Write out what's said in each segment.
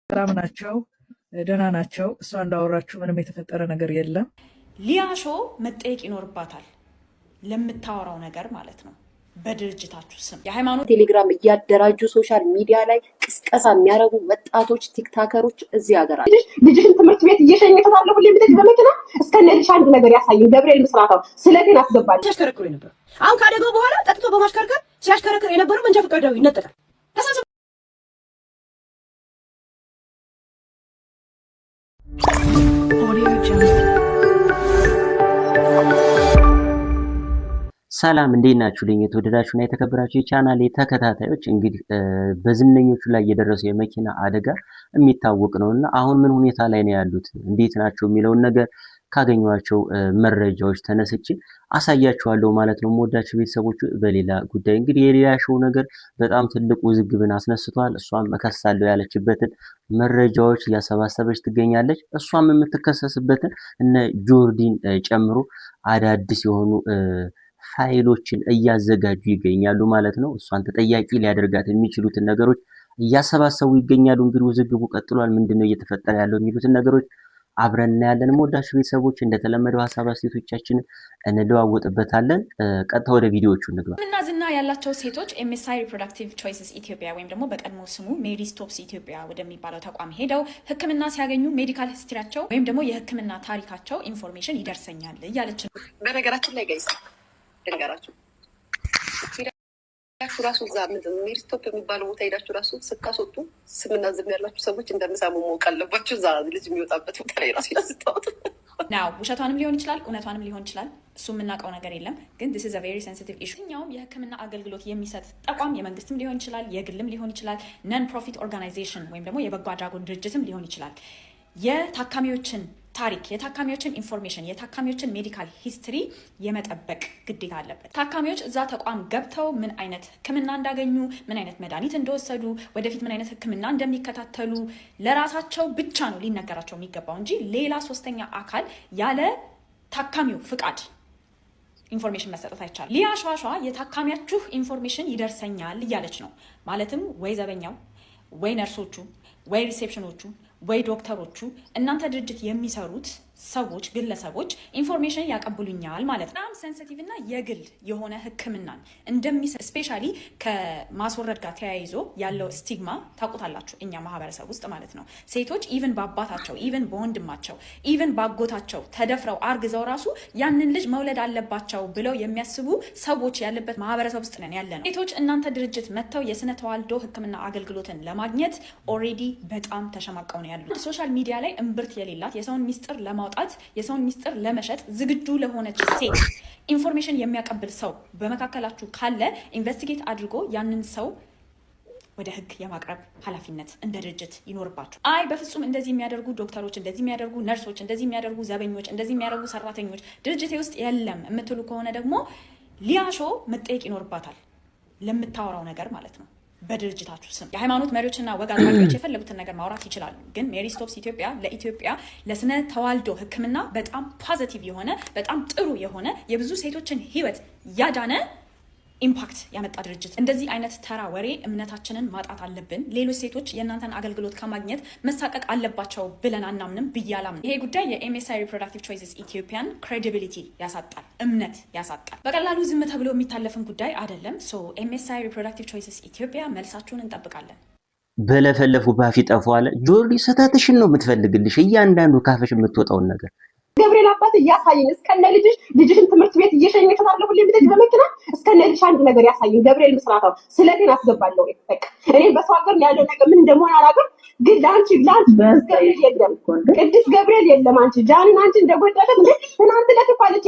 ሰላም ናቸው፣ ደህና ናቸው። እሷ እንዳወራችሁ ምንም የተፈጠረ ነገር የለም። ሊያሾ መጠየቅ ይኖርባታል ለምታወራው ነገር ማለት ነው። በድርጅታችሁ ስም የሃይማኖት ቴሌግራም እያደራጁ ሶሻል ሚዲያ ላይ ቅስቀሳ የሚያደርጉ ወጣቶች ቲክታከሮች እዚህ ሀገር አለ። ልጅሽን ትምህርት ቤት እየሸኘታለሁ ሁሌ ብትጅ በመኪና እስከነልሽ አንድ ነገር ያሳየኝ ገብርኤል ምስራታው ስለቴን አስገባል። ሲያሽከረክሩ ነበር። አሁን ካደገው በኋላ ጠጥቶ በማሽከርከር ሲያሽከረክር የነበረው መንጃ ፈቃዱ ይነጠቃል። ሰላም እንዴት ናችሁ? የተወደዳችሁና የተከበራችሁ የቻናሌ ተከታታዮች እንግዲህ በዝነኞቹ ላይ የደረሰው የመኪና አደጋ የሚታወቅ ነውና አሁን ምን ሁኔታ ላይ ነው ያሉት እንዴት ናቸው የሚለውን ነገር ካገኘኋቸው መረጃዎች ተነስቼ አሳያችኋለሁ ማለት ነው። የምወዳችሁ ቤተሰቦች በሌላ ጉዳይ እንግዲህ የሊያሾው ነገር በጣም ትልቅ ውዝግብን አስነስቷል። እሷም እከሳለሁ ያለችበትን መረጃዎች እያሰባሰበች ትገኛለች። እሷም የምትከሰስበትን እነ ጆርዲን ጨምሮ አዳዲስ የሆኑ ፋይሎችን እያዘጋጁ ይገኛሉ ማለት ነው። እሷን ተጠያቂ ሊያደርጋት የሚችሉትን ነገሮች እያሰባሰቡ ይገኛሉ። እንግዲህ ውዝግቡ ቀጥሏል። ምንድነው እየተፈጠረ ያለው የሚሉትን ነገሮች አብረን እናያለን። ወዳችሁ ቤተሰቦች እንደተለመደው ሐሳብ አስተያየቶቻችንን እንለዋወጥበታለን። ቀጥታ ወደ ቪዲዮዎቹ እንግባ። እና ዝና ያላቸው ሴቶች ኤምኤስአይ ሪፕሮዳክቲቭ ቾይስስ ኢትዮጵያ ወይም ደግሞ በቀድሞ ስሙ ሜሪ ስቶፕስ ኢትዮጵያ ወደሚባለው ተቋም ሄደው ሕክምና ሲያገኙ ሜዲካል ሂስትሪያቸው ወይም ደግሞ የሕክምና ታሪካቸው ኢንፎርሜሽን ይደርሰኛል እያለች ነው። በነገራችን ላይ ጋይስ ልንገራችሁ ሄዳችሁ ራሱ እዛ ሜሪ ስቶፕ የሚባለው ቦታ ሄዳችሁ ራሱ ስታስወጡ ስምና ዝም ያላችሁ ሰዎች እንደምሳሙ ማወቅ አለባችሁ። እዛ ልጅ የሚወጣበት ቦታ ላይ ራሱ ያስታወጡ ናው ውሸቷንም ሊሆን ይችላል እውነቷንም ሊሆን ይችላል። እሱ የምናውቀው ነገር የለም። ግን this is a very sensitive issue። እኛውም የህክምና አገልግሎት የሚሰጥ ተቋም የመንግስትም ሊሆን ይችላል የግልም ሊሆን ይችላል ነን ፕሮፊት ኦርጋናይዜሽን ወይም ደግሞ የበጎ አድራጎት ድርጅትም ሊሆን ይችላል የታካሚዎችን ታሪክ የታካሚዎችን ኢንፎርሜሽን የታካሚዎችን ሜዲካል ሂስትሪ የመጠበቅ ግዴታ አለበት። ታካሚዎች እዛ ተቋም ገብተው ምን አይነት ህክምና እንዳገኙ ምን አይነት መድኃኒት እንደወሰዱ ወደፊት ምን አይነት ህክምና እንደሚከታተሉ ለራሳቸው ብቻ ነው ሊነገራቸው የሚገባው እንጂ ሌላ ሶስተኛ አካል ያለ ታካሚው ፍቃድ ኢንፎርሜሽን መስጠት አይቻልም። ሊያሿሿ የታካሚያችሁ ኢንፎርሜሽን ይደርሰኛል እያለች ነው። ማለትም ወይ ዘበኛው ወይ ነርሶቹ ወይ ሪሴፕሽኖቹ ወይ ዶክተሮቹ እናንተ ድርጅት የሚሰሩት ሰዎች ግለሰቦች ኢንፎርሜሽን ያቀብሉኛል ማለት ነው። በጣም ሴንሲቲቭ እና የግል የሆነ ህክምናን እንደሚሰጥ ስፔሻሊ ከማስወረድ ጋር ተያይዞ ያለው ስቲግማ ታውቁታላችሁ እኛ ማህበረሰብ ውስጥ ማለት ነው። ሴቶች ኢቭን በአባታቸው ኢቭን በወንድማቸው ኢቭን ባጎታቸው ተደፍረው አርግዘው ራሱ ያንን ልጅ መውለድ አለባቸው ብለው የሚያስቡ ሰዎች ያለበት ማህበረሰብ ውስጥ ነን ያለ ነው። ሴቶች እናንተ ድርጅት መጥተው የስነ ተዋልዶ ህክምና አገልግሎትን ለማግኘት ኦልሬዲ በጣም ተሸማቀው ነው ያሉት። ሶሻል ሚዲያ ላይ እምብርት የሌላት የሰውን ሚስጥር ለማውጣት የሰውን ሚስጥር ለመሸጥ ዝግጁ ለሆነች ሴት ኢንፎርሜሽን የሚያቀብል ሰው በመካከላችሁ ካለ ኢንቨስቲጌት አድርጎ ያንን ሰው ወደ ህግ የማቅረብ ኃላፊነት እንደ ድርጅት ይኖርባችሁ። አይ በፍጹም እንደዚህ የሚያደርጉ ዶክተሮች፣ እንደዚህ የሚያደርጉ ነርሶች፣ እንደዚህ የሚያደርጉ ዘበኞች፣ እንደዚህ የሚያደርጉ ሰራተኞች ድርጅቴ ውስጥ የለም የምትሉ ከሆነ ደግሞ ሊያሾ መጠየቅ ይኖርባታል ለምታወራው ነገር ማለት ነው። በድርጅታችሁ ስም የሃይማኖት መሪዎችና ወግ አጥባቂዎች የፈለጉትን ነገር ማውራት ይችላሉ። ግን ሜሪ ስቶፕስ ኢትዮጵያ ለኢትዮጵያ ለስነ ተዋልዶ ህክምና በጣም ፖዚቲቭ የሆነ በጣም ጥሩ የሆነ የብዙ ሴቶችን ህይወት ያዳነ ኢምፓክት ያመጣ ድርጅት። እንደዚህ አይነት ተራ ወሬ እምነታችንን ማጣት አለብን። ሌሎች ሴቶች የእናንተን አገልግሎት ከማግኘት መሳቀቅ አለባቸው ብለን አናምንም ብያላም። ይሄ ጉዳይ የኤምኤስአይ ሪፕሮዳክቲቭ ቾይስስ ኢትዮጵያን ክሬዲቢሊቲ ያሳጣል፣ እምነት ያሳጣል። በቀላሉ ዝም ተብሎ የሚታለፍን ጉዳይ አይደለም። ሶ ኤምኤስአይ ሪፕሮዳክቲቭ ቾይስስ ኢትዮጵያ መልሳችሁን እንጠብቃለን። በለፈለፉ ባፍ ይጠፋዋል። ጆርዲ ስህተትሽን ነው የምትፈልግልሽ እያንዳንዱ ካፈሽ የምትወጣውን ነገር ገብርኤል አባት እያሳየኝ እስከነ ልጅሽን ትምህርት ቤት እየሸኘታለሁ ሁሌ ብትጅ በመኪና እስከነ ልጅሽ አንድ ነገር ያሳየኝ ገብርኤል ምስራታው ስለቴን አስገባለሁ። በቃ እኔ በሰው ሀገር ያለው ነገር ምን እንደሆነ አላውቅም። ግን ለአንቺ ገብርኤል የለም ቅዱስ ገብርኤል የለም። አንቺ ጃኒን አንቺ እንደጎዳለት እንዴ ትናንት ለተፋለች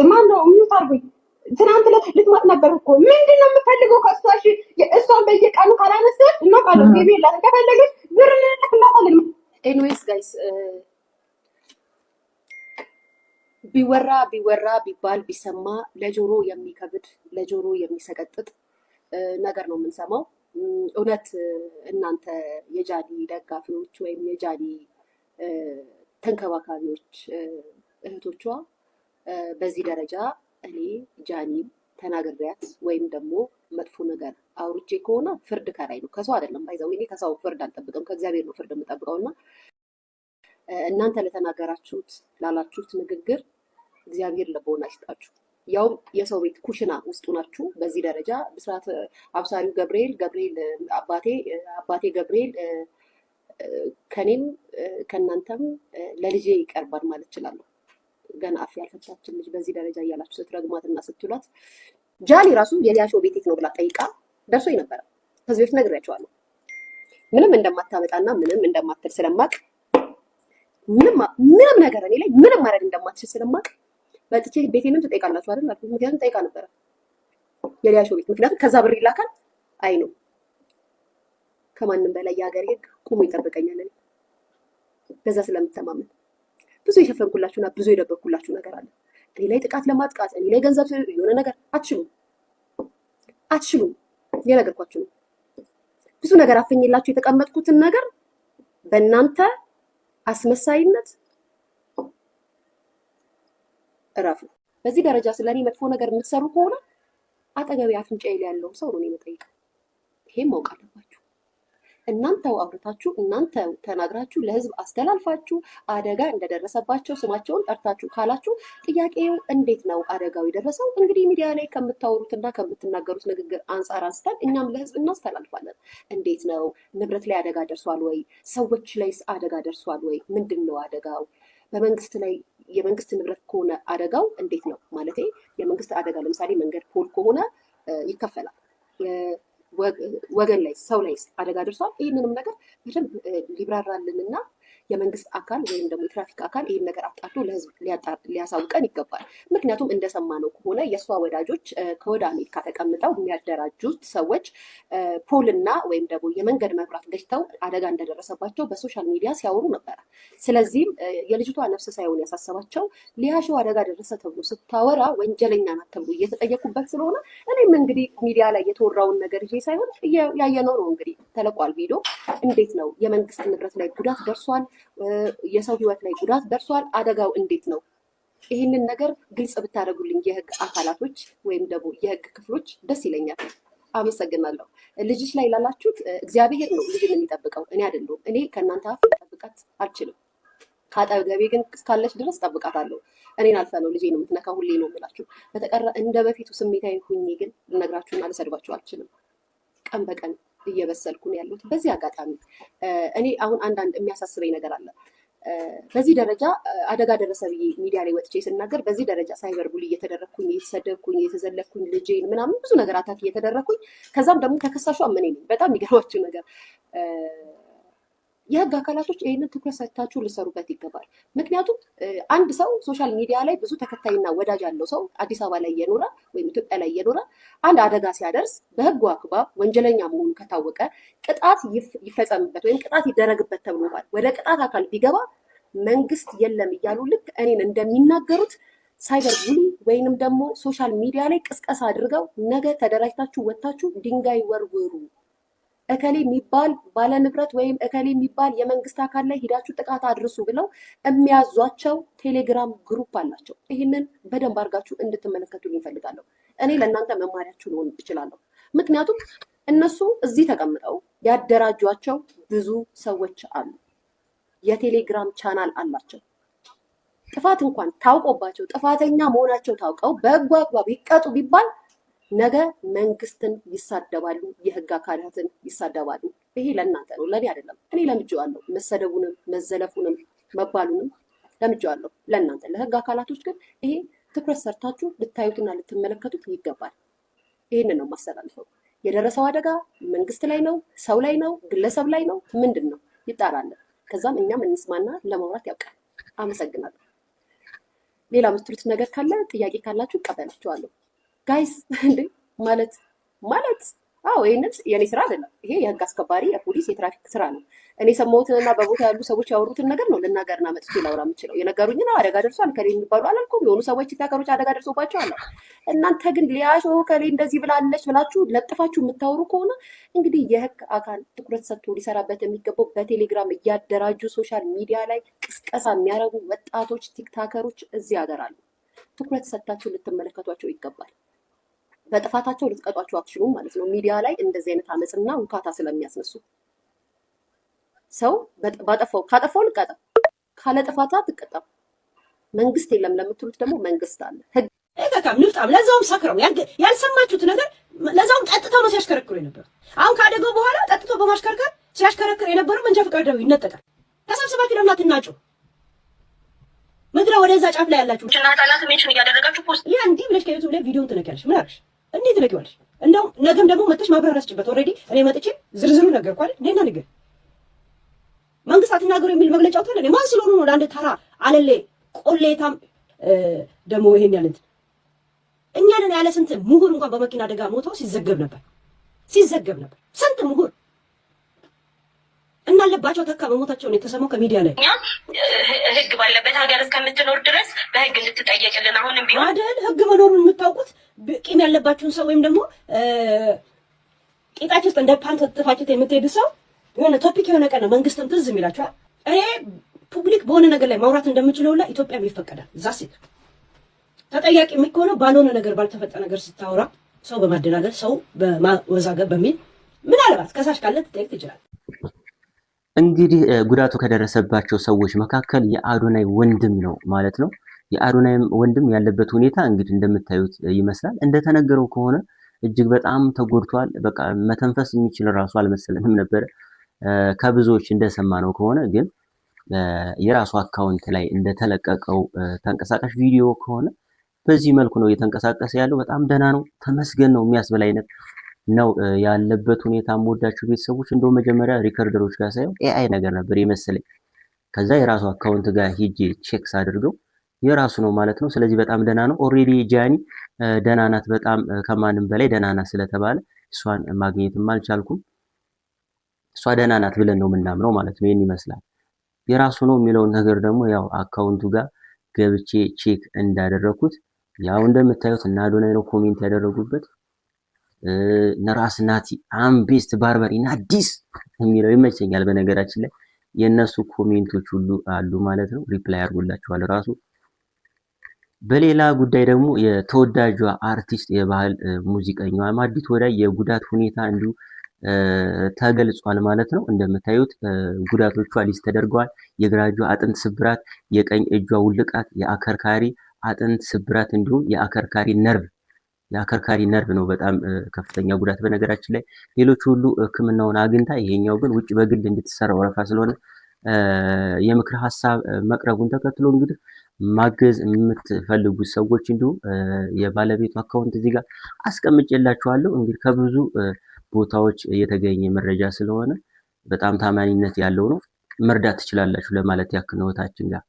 ማነው ሚውት አድርጉኝ። ትናንት ልትሞት ነበር እኮ ምንድነው የምፈልገው ከሷ? እሺ እሷን በየቀኑ ካላነሳት እና ካለው ገብርኤል ከፈለገች ብር ልልክላታለን። ኤኒዌይስ ጋይስ ቢወራ ቢባል ቢሰማ ለጆሮ የሚከብድ ለጆሮ የሚሰቀጥጥ ነገር ነው የምንሰማው። እውነት እናንተ የጃኒ ደጋፊዎች ወይም የጃኒ ተንከባካቢዎች እህቶቿ በዚህ ደረጃ እኔ ጃኒ ተናግሬያት ወይም ደግሞ መጥፎ ነገር አውርቼ ከሆነ ፍርድ ከላይ ነው፣ ከሰው አይደለም። ባይዘው እኔ ከሰው ፍርድ አልጠብቅም፣ ከእግዚአብሔር ነው ፍርድ የምጠብቀውና እናንተ ለተናገራችሁት ላላችሁት ንግግር እግዚአብሔር ልቦና ይስጣችሁ። ያውም የሰው ቤት ኩሽና ውስጡ ናችሁ። በዚህ ደረጃ ብስራት አብሳሪው ገብርኤል አባቴ ገብርኤል ከኔም ከእናንተም ለልጄ ይቀርባል ማለት እችላለሁ። ገና አፍ ያልፈታችን ልጅ በዚህ ደረጃ እያላችሁ ስትረግሟትና ስትሏት ጃኒ ራሱ የሊያሾ ቤት የት ነው ብላ ጠይቃ ደርሶ ነበረ። ከዚህ በፊት ነግሬያቸዋለሁ። ምንም እንደማታመጣና ምንም እንደማትል ስለማቅ ምንም ነገር እኔ ላይ ምንም ማድረግ እንደማትችል ስለማቅ በጥቼ ቤቴንም ትጠይቃላችሁ አይደል አልኩ። ምክንያቱም ጠይቃ ነበረ የሊያሾ ቤት፣ ምክንያቱም ከዛ ብር ይላካል። አይ ነው ከማንም በላይ የሀገር ህግ ቁሞ ይጠብቀኛል። እኔ በዛ ስለምተማመን ብዙ የሸፈንኩላችሁና ብዙ የደበቅኩላችሁ ነገር አለ። እኔ ላይ ጥቃት ለማጥቃት እኔ ላይ ገንዘብ የሆነ ነገር አትችሉም። የነገርኳችሁ ነው። ብዙ ነገር አፈኝላችሁ የተቀመጥኩትን ነገር በእናንተ አስመሳይነት እረፉ። በዚህ ደረጃ ስለኔ መጥፎ ነገር የምትሰሩ ከሆነ አጠገቤ አፍንጫዬ ላይ ያለው ሰው ነው የምጠይቀው። ይሄም ማወቅ አለባችሁ። እናንተው አውርታችሁ እናንተው ተናግራችሁ ለህዝብ አስተላልፋችሁ አደጋ እንደደረሰባቸው ስማቸውን ጠርታችሁ ካላችሁ ጥያቄው እንዴት ነው አደጋው የደረሰው? እንግዲህ ሚዲያ ላይ ከምታወሩትና ከምትናገሩት ንግግር አንጻር አንስተን እኛም ለህዝብ እናስተላልፋለን። እንዴት ነው? ንብረት ላይ አደጋ ደርሷል ወይ? ሰዎች ላይስ አደጋ ደርሷል ወይ? ምንድን ነው አደጋው? በመንግስት ላይ የመንግስት ንብረት ከሆነ አደጋው እንዴት ነው? ማለት የመንግስት አደጋ ለምሳሌ መንገድ ፖል ከሆነ ይከፈላል። ወገን ላይ ሰው ላይ አደጋ ደርሷል። ይህንንም ነገር በደንብ ሊብራራልንና የመንግስት አካል ወይም ደግሞ የትራፊክ አካል ይህን ነገር አጣርቶ ለህዝብ ሊያሳውቀን ይገባል። ምክንያቱም እንደሰማነው ከሆነ የእሷ ወዳጆች ከወደ አሜሪካ ተቀምጠው የሚያደራጁት ሰዎች ፖልና ወይም ደግሞ የመንገድ መብራት ገጭተው አደጋ እንደደረሰባቸው በሶሻል ሚዲያ ሲያወሩ ነበረ። ስለዚህም የልጅቷ ነፍስ ሳይሆን ያሳሰባቸው ሊያሾ አደጋ ደረሰ ተብሎ ስታወራ ወንጀለኛ ናት ተብሎ እየተጠየቁበት ስለሆነ እኔም እንግዲህ ሚዲያ ላይ የተወራውን ነገር ይዤ ሳይሆን ያየነው ነው። እንግዲህ ተለቋል ቪዲዮ። እንዴት ነው የመንግስት ንብረት ላይ ጉዳት ደርሷል፣ የሰው ህይወት ላይ ጉዳት ደርሷል፣ አደጋው እንዴት ነው? ይህንን ነገር ግልጽ ብታደርጉልኝ የህግ አካላቶች ወይም ደግሞ የህግ ክፍሎች ደስ ይለኛል። አመሰግናለሁ። ልጅሽ ላይ ላላችሁት እግዚአብሔር ነው ልጅን የሚጠብቀው፣ እኔ አይደለሁም። እኔ ከእናንተ አፍ ጠብቃት አልችልም። ከአጠገቤ ግን እስካለች ድረስ ጠብቃታለሁ። እኔን አልፈ ነው ልጄ ነው የምትነካ ሁሌ ነው የምላችሁ። በተቀረ እንደ በፊቱ ስሜታዊ ሁኜ ግን ልነግራችሁና ልሰድባችሁ አልችልም። ቀን በቀን እየበሰልኩ ነው ያለሁት። በዚህ አጋጣሚ እኔ አሁን አንዳንድ የሚያሳስበኝ ነገር አለ። በዚህ ደረጃ አደጋ ደረሰ ብዬ ሚዲያ ላይ ወጥቼ ስናገር በዚህ ደረጃ ሳይበር ቡሊ እየተደረግኩኝ እየተሰደብኩኝ እየተዘለፍኩኝ ልጄን ምናምን ብዙ ነገር አታክ እየተደረግኩኝ ከዛም ደግሞ ተከሳሹ አመኔ ነኝ። በጣም የሚገርማችሁ ነገር የህግ አካላቶች ይህንን ትኩረት ሰጥታችሁ ልሰሩበት ይገባል። ምክንያቱም አንድ ሰው ሶሻል ሚዲያ ላይ ብዙ ተከታይና ወዳጅ ያለው ሰው አዲስ አበባ ላይ እየኖረ ወይም ኢትዮጵያ ላይ እየኖረ አንድ አደጋ ሲያደርስ በህጉ አግባብ ወንጀለኛ መሆኑ ከታወቀ ቅጣት ይፈጸምበት ወይም ቅጣት ይደረግበት ተብሎባል። ወደ ቅጣት አካል ቢገባ መንግስት የለም እያሉ ልክ እኔን እንደሚናገሩት ሳይበር ቡሊ ወይንም ደግሞ ሶሻል ሚዲያ ላይ ቅስቀሳ አድርገው ነገ ተደራጅታችሁ ወጥታችሁ ድንጋይ ወርውሩ፣ እከሌ የሚባል ባለንብረት ወይም እከሌ የሚባል የመንግስት አካል ላይ ሂዳችሁ ጥቃት አድርሱ ብለው የሚያዟቸው ቴሌግራም ግሩፕ አላቸው። ይህንን በደንብ አድርጋችሁ እንድትመለከቱ ይፈልጋለሁ። እኔ ለእናንተ መማሪያችሁ ልሆን እችላለሁ። ምክንያቱም እነሱ እዚህ ተቀምጠው ያደራጇቸው ብዙ ሰዎች አሉ። የቴሌግራም ቻናል አላቸው። ጥፋት እንኳን ታውቆባቸው ጥፋተኛ መሆናቸው ታውቀው በህጉ አግባብ ይቀጡ ቢባል ነገ መንግስትን ይሳደባሉ፣ የህግ አካላትን ይሳደባሉ። ይሄ ለእናንተ ነው፣ ለእኔ አይደለም። እኔ ለምጄዋለሁ፣ መሰደቡንም መዘለፉንም መባሉንም ለምጄዋለሁ። ለእናንተ ለህግ አካላቶች ግን ይሄ ትኩረት ሰርታችሁ ልታዩትና ልትመለከቱት ይገባል። ይህንን ነው የማስተላልፈው። የደረሰው አደጋ መንግስት ላይ ነው፣ ሰው ላይ ነው፣ ግለሰብ ላይ ነው፣ ምንድን ነው ይጣራለን። ከዛም እኛም እንስማና ለማውራት ያውቃል። አመሰግናለሁ። ሌላ የምትሉት ነገር ካለ ጥያቄ ካላችሁ እቀበላችኋለሁ። ጋይስ እንዴ ማለት አዎ ይሄንን የኔ ስራ አይደለም። ይሄ የህግ አስከባሪ የፖሊስ የትራፊክ ስራ ነው። እኔ ሰማሁትንና በቦታ ያሉ ሰዎች ያወሩትን ነገር ነው ልናገርና መጥቼ ላውራ የምችለው። የነገሩኝ ነው አደጋ ደርሷል ከሌ የሚባሉ አላልኩም። የሆኑ ሰዎች ታከሮች አደጋ ደርሶባቸው አለ። እናንተ ግን ሊያሾ ከሌ እንደዚህ ብላለች ብላችሁ ለጥፋችሁ የምታወሩ ከሆነ እንግዲህ የህግ አካል ትኩረት ሰጥቶ ሊሰራበት የሚገባው በቴሌግራም እያደራጁ ሶሻል ሚዲያ ላይ ቅስቀሳ የሚያደርጉ ወጣቶች ቲክታከሮች እዚህ ሀገር አሉ። ትኩረት ሰጥታችሁ ልትመለከቷቸው ይገባል። በጥፋታቸው ልትቀጧቸው አትችሉም ማለት ነው። ሚዲያ ላይ እንደዚህ አይነት አመጽና ውካታ ስለሚያስነሱ ሰው ባጠፋው ካጠፋው ልቀጣ ካለ ጥፋታ ትቀጣ። መንግስት የለም ለምትሉት ደግሞ መንግስት አለ። ህግ እከካም ንፍጣም ለዛውም ሰክረው ያልሰማችሁት ነገር ለዛውም ጠጥተው ነው ሲያሽከረክሩ የነበረው። አሁን ካደገው በኋላ ጠጥቶ በማሽከርከር ሲያሽከረክር የነበረው መንጃ ፈቃድ ይነጠቃል። ተሰብስባችሁ ለምን አትናጩ? ምድረ ወደዛ ጫፍ ላይ ያላችሁ እና ህጻናት ሜንሽን እያደረጋችሁ ፖስት ያ እንዲህ ብለሽ ከዩቲዩብ ላይ ቪዲዮን ትነቂያለሽ። ምን አልሽ? እንዴት ትነቂዋለሽ? እንደውም ነገም ደግሞ መጥተሽ ማብራሪያ ስጭበት። ኦልሬዲ እኔ መጥቼ ዝርዝሩ ነገርኩ አይደል? ነይና ንገር። መንግስት አትናገሩ የሚል መግለጫ ወጥቷል። እኔ ማን ስለሆኑ ነው ለአንድ ተራ አለሌ ቆሌታም ደግሞ ይሄን ያለት እኛንን ያለ ስንት ምሁር እንኳን በመኪና አደጋ ሞተው ሲዘገብ ነበር። ስንት ምሁር እናለባቸው ተካ በሞታቸው ነው የተሰማው ከሚዲያ ላይ። ህግ ባለበት ሀገር እስከምትኖር ድረስ በህግ እንድትጠየቅልን አሁንም ቢሆን አይደል ህግ መኖሩን የምታውቁት ቂም ያለባችሁን ሰው ወይም ደግሞ ቂጣችሁ ውስጥ እንደ ፓንት ጥፋችሁት የምትሄዱ ሰው የሆነ ቶፒክ የሆነ ቀን መንግስትም ትዝ የሚላችኋል። እኔ ፑብሊክ በሆነ ነገር ላይ ማውራት እንደምችለው ላይ ኢትዮጵያም ይፈቀዳል። ዛሴት ተጠያቂ የሚሆነው ባልሆነ ነገር ባልተፈጠ ነገር ስታወራ ሰው በማደናገር ሰው በማወዛገብ በሚል ምናልባት ከሳሽ ካለ ትጠይቅ ትችላለህ። እንግዲህ ጉዳቱ ከደረሰባቸው ሰዎች መካከል የአዶናይ ወንድም ነው ማለት ነው። የአዶናይ ወንድም ያለበት ሁኔታ እንግዲህ እንደምታዩት ይመስላል። እንደተነገረው ከሆነ እጅግ በጣም ተጎድቷል። በቃ መተንፈስ የሚችል ራሱ አልመሰለንም ነበር። ከብዙዎች እንደሰማነው ከሆነ ግን የራሱ አካውንት ላይ እንደተለቀቀው ተንቀሳቃሽ ቪዲዮ ከሆነ በዚህ መልኩ ነው እየተንቀሳቀሰ ያለው። በጣም ደህና ነው፣ ተመስገን ነው የሚያስብል አይነት ነው ያለበት ሁኔታ። የምወዳቸው ቤተሰቦች እንደው መጀመሪያ ሪከርደሮች ጋር ሳይሆን ኤአይ ነገር ነበር የመሰለኝ። ከዛ የራሱ አካውንት ጋር ሂጄ ቼክስ አድርገው የራሱ ነው ማለት ነው። ስለዚህ በጣም ደህና ነው። ኦሬዲ ጃኒ ደህና ናት፣ በጣም ከማንም በላይ ደህና ናት ስለተባለ እሷን ማግኘትም አልቻልኩም። እሷ ደህና ናት ብለን ነው የምናምነው ማለት ነው። ይሄን ይመስላል። የራሱ ነው የሚለውን ነገር ደግሞ ያው አካውንቱ ጋር ገብቼ ቼክ እንዳደረኩት ያው እንደምታዩት እና አዶናይ ነው ኮሜንት ያደረጉበት። ነራስ ናቲ አምቤስት ባርበሪ ናዲስ የሚለው ይመቸኛል። በነገራችን ላይ የነሱ ኮሜንቶች ሁሉ አሉ ማለት ነው። ሪፕላይ አድርጎላቸዋል ራሱ። በሌላ ጉዳይ ደግሞ የተወዳጇ አርቲስት የባህል ሙዚቀኛዋ ማዲት ወዳይ የጉዳት ሁኔታ እንዲሁ ተገልጿል ማለት ነው። እንደምታዩት ጉዳቶቿ ሊስት ተደርገዋል። የግራ እጇ አጥንት ስብራት፣ የቀኝ እጇ ውልቃት፣ የአከርካሪ አጥንት ስብራት እንዲሁም የአከርካሪ ነርቭ ነው በጣም ከፍተኛ ጉዳት። በነገራችን ላይ ሌሎች ሁሉ ሕክምናውን አግኝታ ይሄኛው ግን ውጭ በግል እንድትሰራ ወረፋ ስለሆነ የምክር ሀሳብ መቅረቡን ተከትሎ እንግዲህ ማገዝ የምትፈልጉት ሰዎች እንዲሁም የባለቤቱ አካውንት እዚህ ጋር አስቀምጬላችኋለሁ። እንግዲህ ከብዙ ቦታዎች የተገኘ መረጃ ስለሆነ በጣም ታማኝነት ያለው ነው። መርዳት ትችላላችሁ ለማለት ያክል ነው እህታችን ጋር